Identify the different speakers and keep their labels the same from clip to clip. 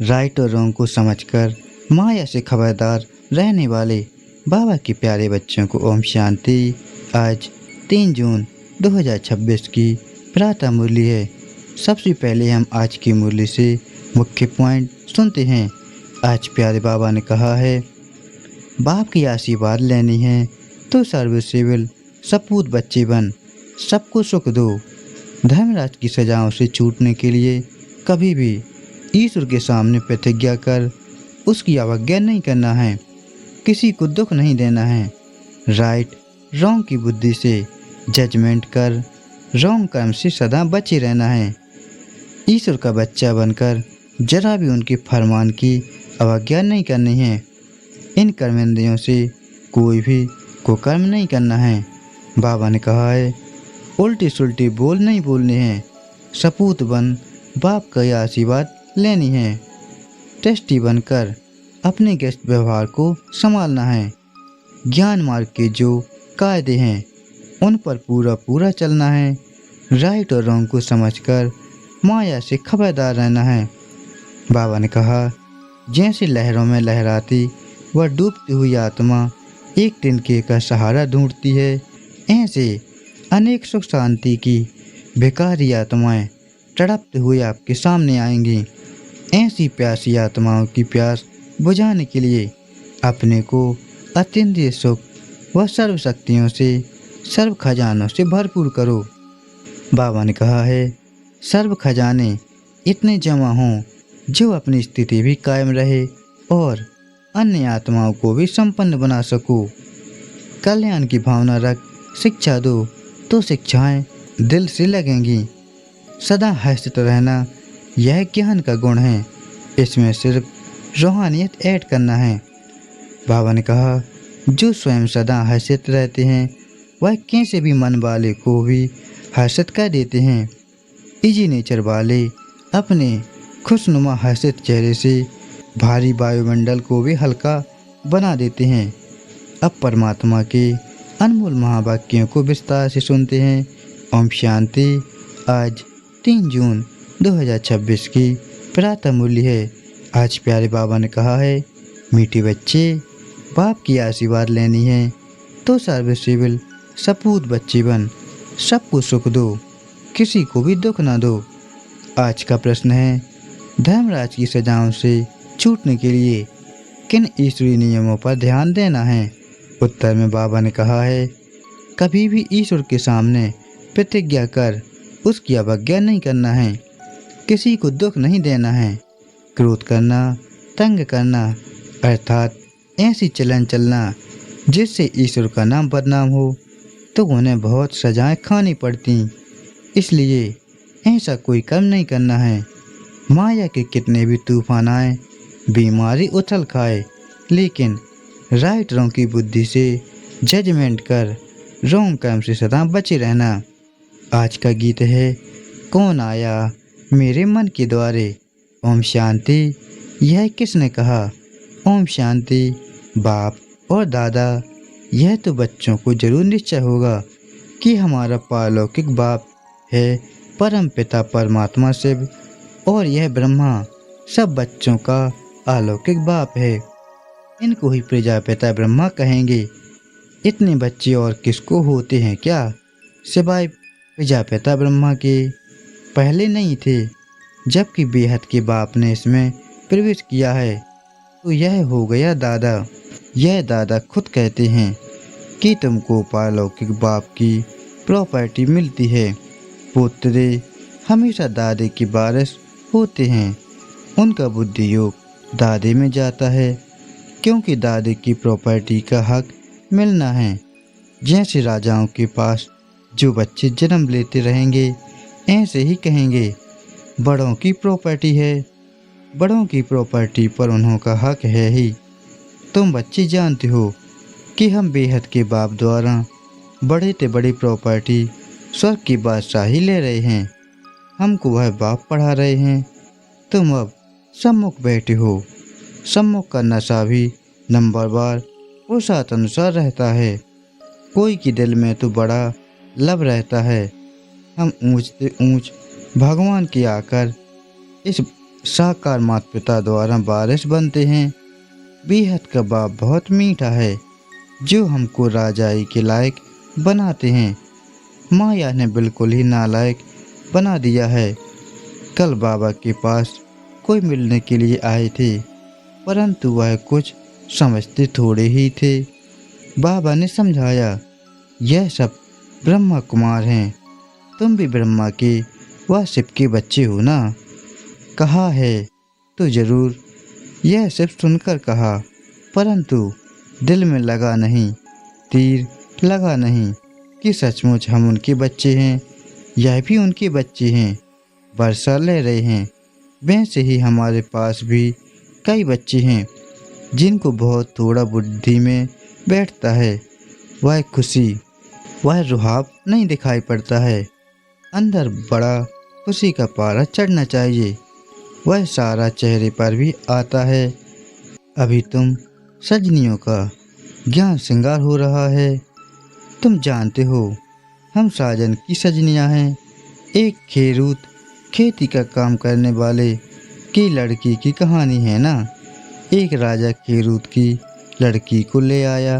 Speaker 1: Right और wrong को समझकर माया से खबरदार रहने वाले बाबा के प्यारे बच्चों को ओम शांति। आज 3 जून 2026 की प्रातः मुरली है। सबसे पहले हम आज की मुरली से मुख्य पॉइंट सुनते हैं। आज प्यारे बाबा ने कहा है, बाप की आशीर्वाद लेनी है तो सर्वसिविल सपूत बच्चे बन, सबको सुख दो। धर्मराज की सजाओं से छूटने के लिए कभी भी ईश्वर के सामने प्रतिज्ञा कर उसकी अवज्ञा नहीं करना है, किसी को दुख नहीं देना है। राइट रॉन्ग की बुद्धि से जजमेंट कर रॉन्ग कर्म से सदा बचे रहना है। ईश्वर का बच्चा बनकर जरा भी उनके फरमान की अवज्ञा नहीं करनी है। इन कर्मेंद्रियों से कोई भी कुकर्म नहीं करना है। बाबा ने कहा है, उल्टी सुल्टी बोल नहीं बोलने हैं, सपूत बन बाप का आशीर्वाद लेनी है। टेस्टी बनकर अपने गेस्ट व्यवहार को संभालना है। ज्ञान मार्ग के जो कायदे हैं उन पर पूरा पूरा चलना है। राइट और रॉन्ग को समझकर माया से खबरदार रहना है। बाबा ने कहा, जैसे लहरों में लहराती व डूबती हुई आत्मा एक तिनके का सहारा ढूंढती है, ऐसे अनेक सुख शांति की भिखारी आत्माएं तड़पते हुए आपके सामने आएंगी। ऐसी प्यासी आत्माओं की प्यास बुझाने के लिए अपने को अत्यंत सुख व सर्व शक्तियों से सर्व खजानों से भरपूर करो। बाबा ने कहा है, सर्व खजाने इतने जमा हों जो अपनी स्थिति भी कायम रहे और अन्य आत्माओं को भी संपन्न बना सको। कल्याण की भावना रख शिक्षा दो तो शिक्षाएं दिल से लगेंगी। सदा हंसते रहना यह ज्ञान का गुण है, इसमें सिर्फ रूहानियत ऐड करना है। बाबा ने कहा, जो स्वयं सदा हंसते रहते हैं वह कैसे भी मन वाले को भी हर्षित कर देते हैं। इजी नेचर वाले अपने खुशनुमा हर्षित चेहरे से भारी वायुमंडल को भी हल्का बना देते हैं। अब परमात्मा के अनमोल महावाक्यों को विस्तार से सुनते हैं। ओम शांति। आज 3 जून 2026 की प्रातः मुरली है। आज प्यारे बाबा ने कहा है, मीठे बच्चे, बाप की आशीर्वाद लेनी है तो सर्वसिविल सपूत बच्चे बन, सबको सुख दो, किसी को भी दुख ना दो। आज का प्रश्न है, धर्मराज की सजाओं से छूटने के लिए किन ईश्वरीय नियमों पर ध्यान देना है? उत्तर में बाबा ने कहा है, कभी भी ईश्वर के सामने प्रतिज्ञा कर उसकी अवज्ञा नहीं करना है, किसी को दुख नहीं देना है। क्रोध करना, तंग करना अर्थात ऐसी चलन चलना जिससे ईश्वर का नाम बदनाम हो तो उन्हें बहुत सजाएं खानी पड़ती, इसलिए ऐसा कोई कर्म नहीं करना है। माया के कितने भी तूफान आए, बीमारी उछल खाए, लेकिन राइट रॉन्ग की बुद्धि से जजमेंट कर रॉन्ग कर्म से सदा बचे रहना। आज का गीत है, कौन आया मेरे मन के द्वारे। ओम शांति। यह किसने कहा? ओम शांति। बाप और दादा, यह तो बच्चों को जरूर निश्चय होगा कि हमारा पारलौकिक बाप है परम पिता परमात्मा शिव, और यह ब्रह्मा सब बच्चों का अलौकिक बाप है। इनको ही प्रजापिता ब्रह्मा कहेंगे। इतने बच्चे और किसको होते हैं क्या सिवाय प्रजापिता ब्रह्मा के? पहले नहीं थे, जबकि बेहद के बाप ने इसमें प्रवेश किया है तो यह हो गया दादा। यह दादा खुद कहते हैं कि तुमको पारलौकिक बाप की प्रॉपर्टी मिलती है। पुत्र हमेशा दादे की वारिस होते हैं, उनका बुद्धि योग दादे में जाता है क्योंकि दादे की प्रॉपर्टी का हक मिलना है। जैसे राजाओं के पास जो बच्चे जन्म लेते रहेंगे ऐसे ही कहेंगे बड़ों की प्रॉपर्टी है, बड़ों की प्रॉपर्टी पर उन्हों का हक है ही। तुम बच्चे जानते हो कि हम बेहद के बाप द्वारा बड़े से बड़ी प्रॉपर्टी स्वर्ग की बादशाही ले रहे हैं। हमको वह बाप पढ़ा रहे हैं। तुम अब सम्मुख बैठे हो। सम्मुख का नशा भी नंबरवार पुरुषार्थ अनुसार रहता है। कोई के दिल में तो बड़ा लब रहता है। हम ऊंच से ऊंच भगवान के आकर इस साकार माता पिता द्वारा वारिस बनते हैं। बेहद का बाप बहुत मीठा है जो हमको राजाई के लायक बनाते हैं। माया ने बिल्कुल ही नालायक बना दिया है। कल बाबा के पास कोई मिलने के लिए आए थे, परंतु वह कुछ समझते थोड़े ही थे। बाबा ने समझाया, यह सब ब्रह्मा कुमार हैं, तुम भी ब्रह्मा के व शिव के बच्चे हो ना। कहा है तो जरूर, यह सिर्फ सुनकर कहा, परंतु दिल में लगा नहीं, तीर लगा नहीं कि सचमुच हम उनके बच्चे हैं, यह भी उनके बच्चे हैं। वर्षा ले रहे हैं, वैसे ही हमारे पास भी कई बच्चे हैं जिनको बहुत थोड़ा बुद्धि में बैठता है। वह खुशी, वह रुहाब नहीं दिखाई पड़ता है। अंदर बड़ा खुशी का पारा चढ़ना चाहिए, वह सारा चेहरे पर भी आता है। अभी तुम सजनियों का ज्ञान श्रृंगार हो रहा है। तुम जानते हो हम साजन की सजनियां हैं। एक खेरूत खेती का काम करने वाले की लड़की की कहानी है ना। एक राजा खेरूत की लड़की को ले आया,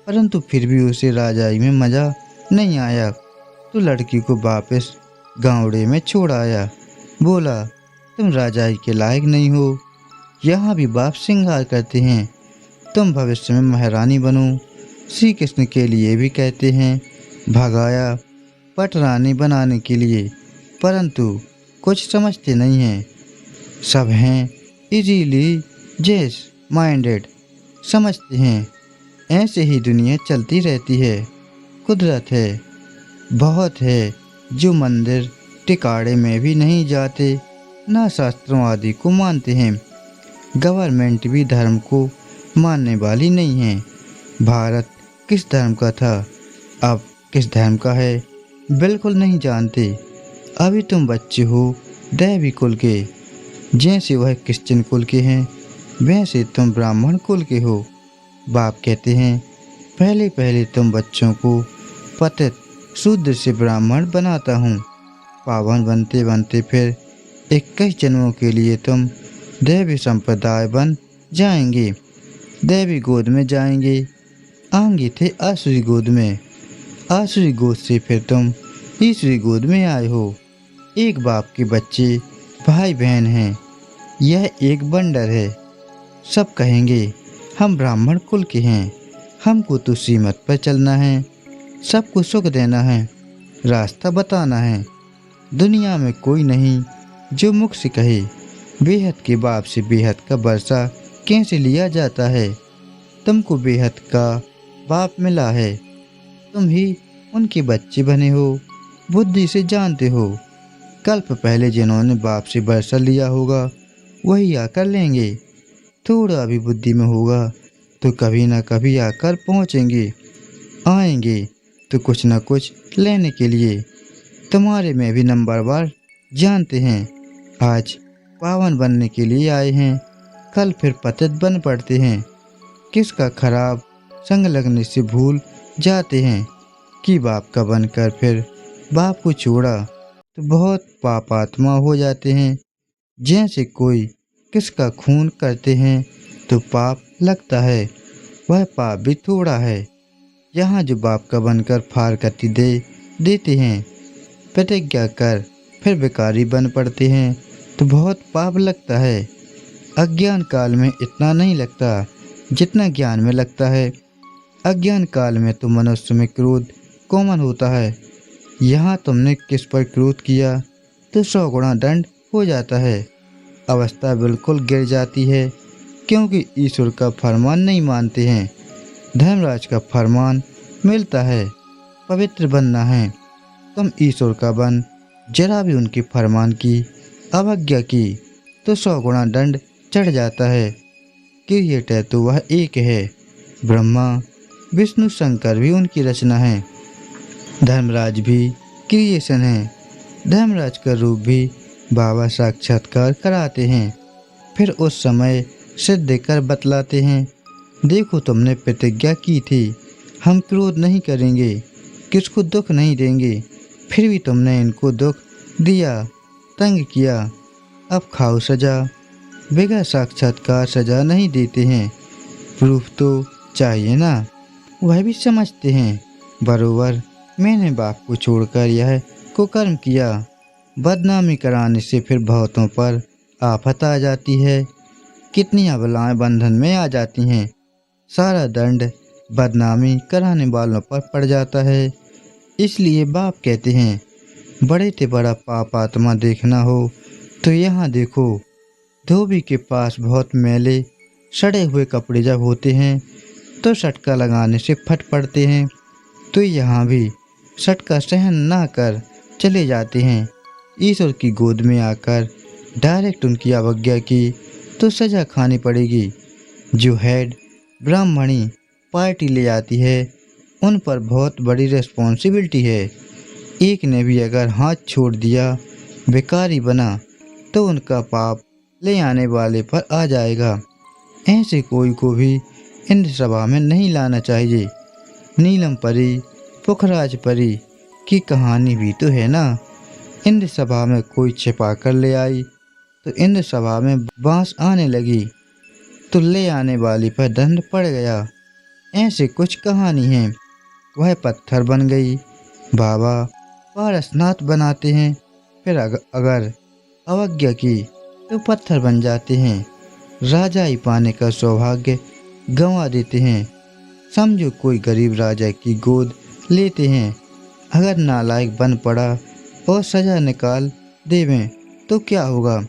Speaker 1: परंतु फिर भी उसे राजाई में मज़ा नहीं आया, तो लड़की को वापस गाँवड़े में छोड़ आया। बोला, तुम राजाई के लायक नहीं हो। यहाँ भी बाप श्रृंगार करते हैं, तुम भविष्य में महारानी बनो। श्री कृष्ण के लिए भी कहते हैं, भगाया पटरानी बनाने के लिए, परंतु कुछ समझते नहीं हैं। सब हैं इजीली जेस माइंडेड, समझते हैं ऐसे ही दुनिया चलती रहती है। कुदरत है, बहुत है जो मंदिर टिकाड़े में भी नहीं जाते, ना शास्त्रों आदि को मानते हैं। गवर्नमेंट भी धर्म को मानने वाली नहीं है। भारत किस धर्म का था, अब किस धर्म का है, बिल्कुल नहीं जानते। अभी तुम बच्चे हो दैवी कुल के, जैसे वह क्रिश्चियन कुल के हैं वैसे तुम ब्राह्मण कुल के हो। बाप कहते हैं, पहले पहले तुम बच्चों को पतित शूद्र से ब्राह्मण बनाता हूँ। पावन बनते बनते फिर 21 जन्मों के लिए तुम दैवी संप्रदाय बन जाएंगे, दैवी गोद में जाएंगे। आगे थे आसुरी गोद में, आसुरी गोद से फिर तुम ईश्वरी गोद में आए हो। एक बाप के बच्चे भाई बहन हैं, यह एक बंडर है। सब कहेंगे हम ब्राह्मण कुल के हैं, हमको तो सीमत पर चलना है, सबको सुख देना है, रास्ता बताना है। दुनिया में कोई नहीं जो मुख से कहे बेहद के बाप से बेहद का वर्षा कैसे लिया जाता है। तुमको बेहद का बाप मिला है, तुम ही उनके बच्चे बने हो, बुद्धि से जानते हो। कल्प पहले जिन्होंने बाप से वर्षा लिया होगा वही आकर लेंगे। थोड़ा भी बुद्धि में होगा तो कभी ना कभी आकर पहुँचेंगे, आएंगे तो कुछ ना कुछ लेने के लिए। तुम्हारे में भी नंबरवार जानते हैं, आज पावन बनने के लिए आए हैं, कल फिर पतित बन पड़ते हैं। किसका खराब संग लगने से भूल जाते हैं कि बाप का बनकर फिर बाप को छोड़ा तो बहुत पापात्मा हो जाते हैं। जैसे कोई किसका खून करते हैं तो पाप लगता है, वह पाप भी थोड़ा है। यहाँ जो बाप का बनकर फारकती देते हैं, प्रतिज्ञा कर फिर बेकारी बन पड़ते हैं तो बहुत पाप लगता है। अज्ञान काल में इतना नहीं लगता जितना ज्ञान में लगता है। अज्ञान काल में तो मनुष्य में क्रोध कॉमन होता है। यहाँ तुमने किस पर क्रोध किया तो 100 गुना दंड हो जाता है, अवस्था बिल्कुल गिर जाती है, क्योंकि ईश्वर का फरमान नहीं मानते हैं। धर्मराज का फरमान मिलता है, पवित्र बनना है। तुम ईश्वर का बन जरा भी उनके फरमान की अवज्ञा की तो 100 गुना दंड चढ़ जाता है। क्रिएटर तो वह एक है, ब्रह्मा विष्णु शंकर भी उनकी रचना है। धर्मराज भी क्रिएशन है, धर्मराज का रूप भी बाबा साक्षात्कार कराते हैं, फिर उस समय सिद्ध कर बतलाते हैं। देखो तुमने प्रतिज्ञा की थी हम क्रोध नहीं करेंगे, किसको दुख नहीं देंगे, फिर भी तुमने इनको दुख दिया, तंग किया, अब खाओ सजा। बगैर साक्षात्कार सजा नहीं देते हैं। प्रूफ तो चाहिए ना। वह भी समझते हैं बरोबर मैंने बाप को छोड़कर यह कुकर्म किया। बदनामी कराने से फिर बहुतों पर आफत आ जाती है। कितनी अबलाएं बंधन में आ जाती हैं। सारा दंड बदनामी कराने वालों पर पड़ जाता है। इसलिए बाप कहते हैं बड़े से बड़ा पाप आत्मा देखना हो तो यहाँ देखो। धोबी के पास बहुत मैले सड़े हुए कपड़े जब होते हैं तो सटका लगाने से फट पड़ते हैं, तो यहाँ भी सटका सहन ना कर चले जाते हैं। ईश्वर की गोद में आकर डायरेक्ट उनकी अवज्ञा की तो सजा खानी पड़ेगी। जो हेड ब्राह्मणी पार्टी ले जाती है उन पर बहुत बड़ी रिस्पॉन्सिबिलिटी है। एक ने भी अगर हाथ छोड़ दिया, बेकारी बना, तो उनका पाप ले आने वाले पर आ जाएगा। ऐसे कोई को भी इंद्र सभा में नहीं लाना चाहिए। नीलम परी पुखराज परी की कहानी भी तो है ना। इंद्र सभा में कोई छिपा कर ले आई तो इंद्र सभा में बांस आने लगी तो ले आने वाली पर दंड पड़ गया। ऐसे कुछ कहानी है। वह पत्थर बन गई। बाबा पारसनाथ बनाते हैं, फिर अगर अवज्ञा की तो पत्थर बन जाते हैं। राजा ही पाने का सौभाग्य गंवा देते हैं। समझो कोई गरीब राजा की गोद लेते हैं, अगर नालायक बन पड़ा और सजा निकाल देवें तो क्या होगा?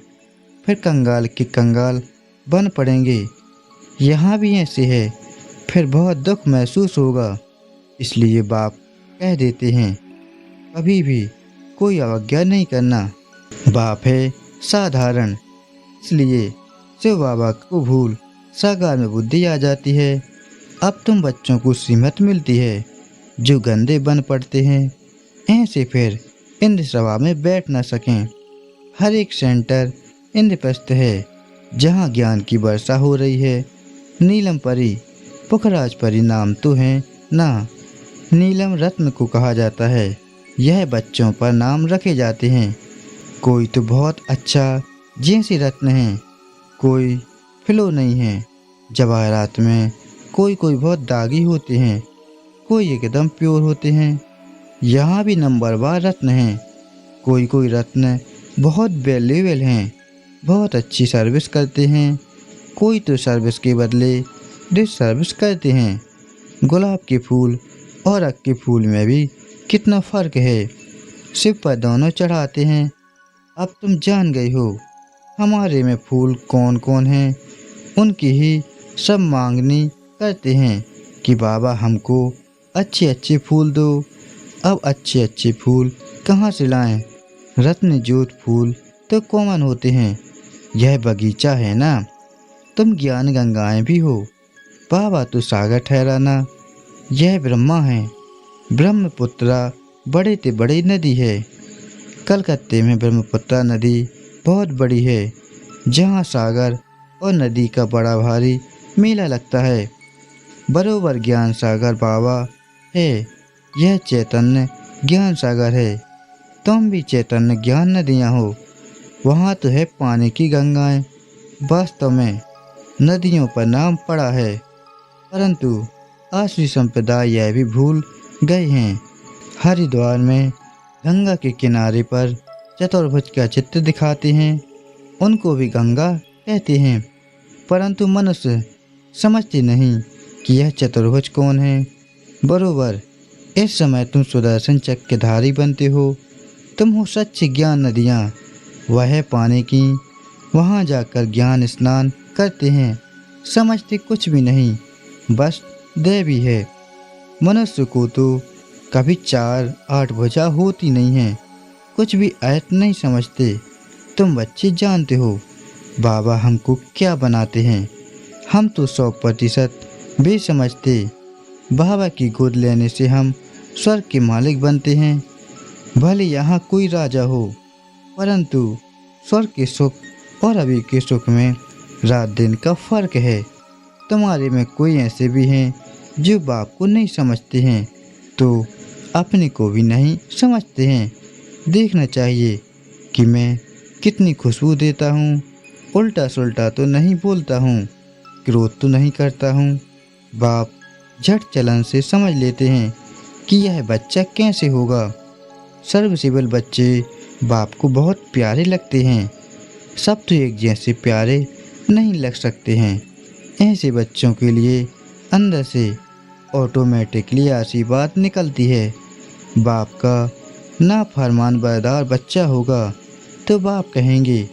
Speaker 1: फिर कंगाल के कंगाल बन पड़ेंगे। यहाँ भी ऐसे है, फिर बहुत दुख महसूस होगा। इसलिए बाप कह देते हैं कभी भी कोई अवज्ञा नहीं करना। बाप है साधारण, इसलिए शिव बाबा को भूल साकार में बुद्धि आ जाती है। अब तुम बच्चों को सीमत मिलती है जो गंदे बन पड़ते हैं, ऐसे फिर इंद्र सभा में बैठ न सकें। हर एक सेंटर इंद्रप्रस्थ है जहाँ ज्ञान की वर्षा हो रही है। नीलम परी पुखराज परी नाम तो है ना। नीलम रत्न को कहा जाता है। यह बच्चों पर नाम रखे जाते हैं। कोई तो बहुत अच्छा जैसे रत्न है, कोई फ्लो नहीं है। जवाहरात में कोई कोई बहुत दागी होते हैं, कोई एकदम प्योर होते हैं। यहाँ भी नंबरवार रत्न हैं। कोई कोई रत्न बहुत वैल्यूएबल हैं, बहुत अच्छी सर्विस करते हैं। कोई तो सर्विस के बदले डिस सर्विस करते हैं। गुलाब के फूल और अक के फूल में भी कितना फ़र्क है। शिव पर दोनों चढ़ाते हैं। अब तुम जान गई हो हमारे में फूल कौन कौन हैं। उनकी ही सब मांगनी करते हैं कि बाबा हमको अच्छे अच्छे फूल दो। अब अच्छे अच्छे फूल कहाँ से लाएं? रत्न ज्योत फूल तो कॉमन होते हैं। यह बगीचा है ना। तुम ज्ञान गंगाएं भी हो। बाबा तो सागर ठहराना। यह ब्रह्मा है। ब्रह्मपुत्रा बड़े से बड़ी नदी है। कलकत्ते में ब्रह्मपुत्रा नदी बहुत बड़ी है, जहाँ सागर और नदी का बड़ा भारी मेला लगता है। बरोबर ज्ञान सागर बाबा है। यह चैतन्य ज्ञान सागर है। तुम भी चैतन्य ज्ञान नदियाँ हो। वहाँ तो है पानी की गंगाएं। वास्तव में नदियों पर नाम पड़ा है, परंतु आसुरी संप्रदाय यह भी भूल गए हैं। हरिद्वार में गंगा के किनारे पर चतुर्भुज का चित्र दिखाते हैं। उनको भी गंगा कहते हैं, परंतु मनुष्य समझते नहीं कि यह चतुर्भुज कौन है। बरोबर इस समय तुम सुदर्शन चक्रधारी बनते हो। तुम हो सच्ची ज्ञान नदियाँ। वह पानी की वहाँ जाकर ज्ञान स्नान करते हैं। समझते कुछ भी नहीं, बस देवी है। मनुष्य को तो कभी 4-8 भुजा होती नहीं है। कुछ भी ऐत नहीं समझते। तुम बच्चे जानते हो बाबा हमको क्या बनाते हैं। हम तो 100% भी समझते। बाबा की गोद लेने से हम स्वर्ग के मालिक बनते हैं। भले यहाँ कोई राजा हो, परंतु स्वर्ग के सुख और अभी के सुख में रात दिन का फर्क है। तुम्हारे में कोई ऐसे भी हैं जो बाप को नहीं समझते हैं, तो अपने को भी नहीं समझते हैं। देखना चाहिए कि मैं कितनी खुशबू देता हूँ। उल्टा सुल्टा तो नहीं बोलता हूँ, क्रोध तो नहीं करता हूँ। बाप झट चलन से समझ लेते हैं कि यह बच्चा कैसे होगा। सर्वसिबल बच्चे बाप को बहुत प्यारे लगते हैं। सब तो एक जैसे प्यारे नहीं लग सकते हैं। ऐसे बच्चों के लिए अंदर से ऑटोमेटिकली आशीर्वाद निकलती है। बाप का नाफरमान बरदार बच्चा होगा तो बाप कहेंगे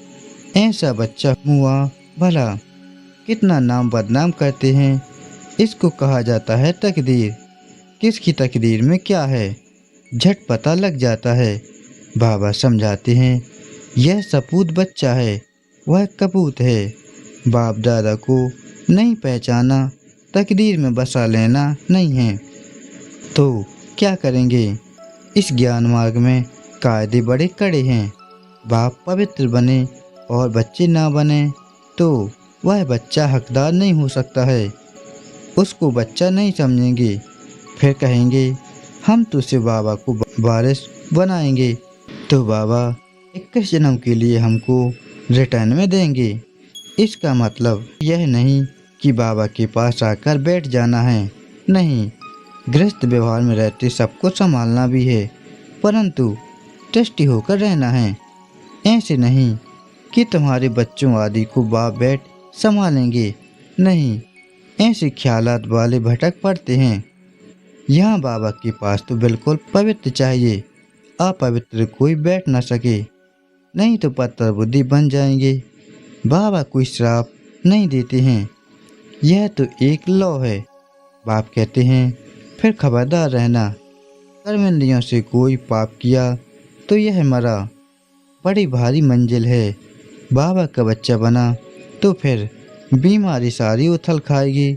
Speaker 1: ऐसा बच्चा हुआ भला। कितना नाम बदनाम करते हैं। इसको कहा जाता है तकदीर। किसकी तकदीर में क्या है झट पता लग जाता है। बाबा समझाते हैं यह सपूत बच्चा है, वह कपूत है। बाप दादा को नहीं पहचाना, तकदीर में बसा लेना नहीं है। तो क्या करेंगे। इस ज्ञान मार्ग में कायदे बड़े कड़े हैं। बाप पवित्र बने और बच्चे ना बने तो वह बच्चा हकदार नहीं हो सकता है। उसको बच्चा नहीं समझेंगे। फिर कहेंगे हम तो सिर्फ बाबा को वारिस बनाएंगे, तो बाबा 21 जन्म के लिए हमको रिटर्न में देंगे। इसका मतलब यह नहीं कि बाबा के पास आकर बैठ जाना है। नहीं, गृहस्थ व्यवहार में रहते सबको संभालना भी है, परंतु ट्रस्टी होकर रहना है। ऐसे नहीं कि तुम्हारे बच्चों आदि को बाप बैठ संभालेंगे। नहीं, ऐसे ख्यालात वाले भटक पड़ते हैं। यहाँ बाबा के पास तो बिल्कुल पवित्र चाहिए। अपवित्र कोई बैठ न सके, नहीं तो पत्थर बुद्धि बन जाएंगे। बाबा कोई श्राप नहीं देते हैं, यह तो एक लॉ है। बाप कहते हैं फिर खबरदार रहना। कर्मेंद्रियों से कोई पाप किया तो यह मरा। बड़ी भारी मंजिल है। बाबा का बच्चा बना तो फिर बीमारी सारी उथल खाएगी।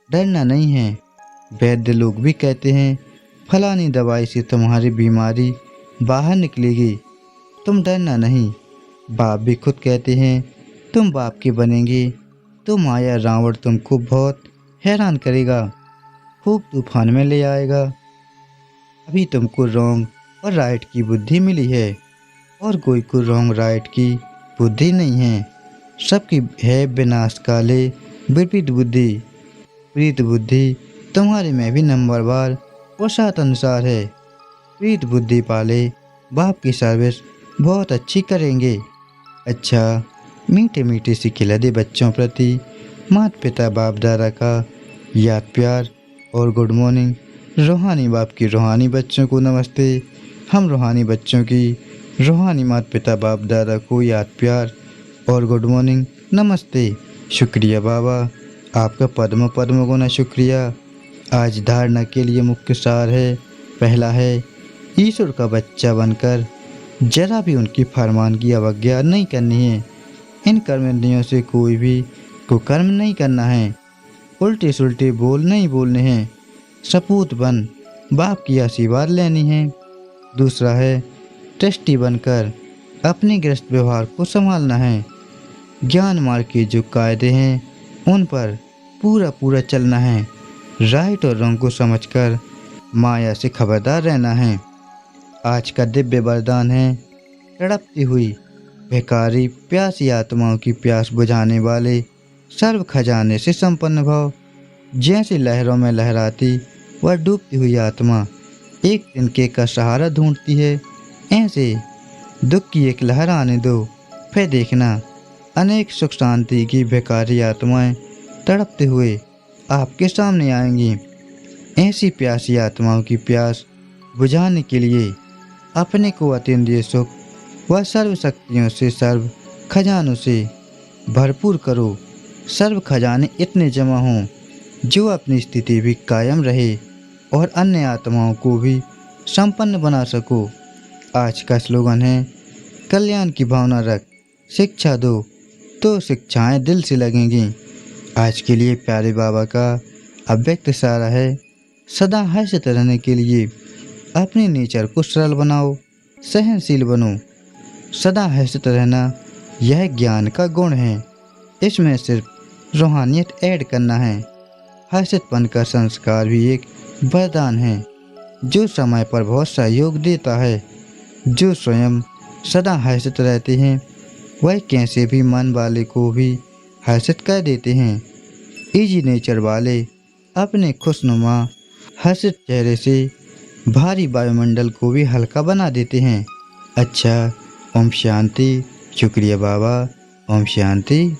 Speaker 1: डरना नहीं है। वैद्य लोग भी कहते हैं फलानी दवाई से तुम्हारी बीमारी बाहर निकलेगी, तुम डरना नहीं। बाप भी खुद कहते हैं तुम बाप के बनेंगे तो माया रावण तुमको बहुत हैरान करेगा, खूब तूफान में ले आएगा। अभी तुमको रॉन्ग और राइट की बुद्धि मिली है और कोई को रॉन्ग राइट की बुद्धि नहीं है। सबकी है विनाश काले विपरीत बुद्धि। प्रीत बुद्धि तुम्हारे में भी नंबरवार और सात अनुसार है। प्रीत बुद्धि पाले बाप की सर्विस बहुत अच्छी करेंगे। अच्छा, मीठे मीठे से खिला दे बच्चों प्रति माता पिता बाप दादा का याद प्यार और गुड मॉर्निंग। रूहानी बाप की रूहानी बच्चों को नमस्ते। हम रूहानी बच्चों की रूहानी माता पिता बाप दादा को याद प्यार और गुड मॉर्निंग नमस्ते। शुक्रिया बाबा, आपका पद्म पद्म गुना शुक्रिया। आज धारणा के लिए मुख्य सार है। पहला है ईश्वर का बच्चा बनकर जरा भी उनकी फरमान की अवज्ञा नहीं करनी है। इन कर्मेंद्रियों से कोई भी कुकर्म नहीं करना है। उल्टे सुल्टे बोल नहीं बोलने हैं। सपूत बन बाप की आशीर्वाद लेनी है। दूसरा है ट्रस्टी बनकर अपने गृहस्थ व्यवहार को संभालना है। ज्ञान मार्ग के जो कायदे हैं उन पर पूरा पूरा चलना है। राइट और रॉन्ग को समझकर माया से खबरदार रहना है। आज का दिव्य वरदान है तड़पती हुई भिखारी प्यासी आत्माओं की प्यास बुझाने वाले सर्व खजाने से संपन्न भव। जैसे लहरों में लहराती वह डूबती हुई आत्मा एक तिनके का सहारा ढूंढती है, ऐसे दुख की एक लहर आने दो। फिर देखना अनेक सुख शांति की भिखारी आत्माएं तड़पते हुए आपके सामने आएंगी। ऐसी प्यासी आत्माओं की प्यास बुझाने के लिए अपने को अतीन्द्रिय सुख व सर्व शक्तियों से सर्व खजानों से भरपूर करो। सर्व खजाने इतने जमा हों जो अपनी स्थिति भी कायम रहे और अन्य आत्माओं को भी संपन्न बना सको। आज का स्लोगन है कल्याण की भावना रख, शिक्षा दो तो शिक्षाएं दिल से लगेंगी। आज के लिए प्यारे बाबा का अव्यक्त इशारा है सदा हर्षित रहने के लिए अपने नेचर को सरल बनाओ, सहनशील बनो। सदा हर्षित रहना यह ज्ञान का गुण है। इसमें सिर्फ रूहानियत ऐड करना है। हर्षितपन का संस्कार भी एक वरदान है जो समय पर बहुत सहयोग देता है। जो स्वयं सदा हर्षित रहते हैं वह कैसे भी मन वाले को भी हर्षित कर देते हैं। इजी नेचर वाले अपने खुशनुमा हर्षित चेहरे से भारी वायुमंडल को भी हल्का बना देते हैं। अच्छा, ओम शांति। शुक्रिया बाबा। ओम शांति।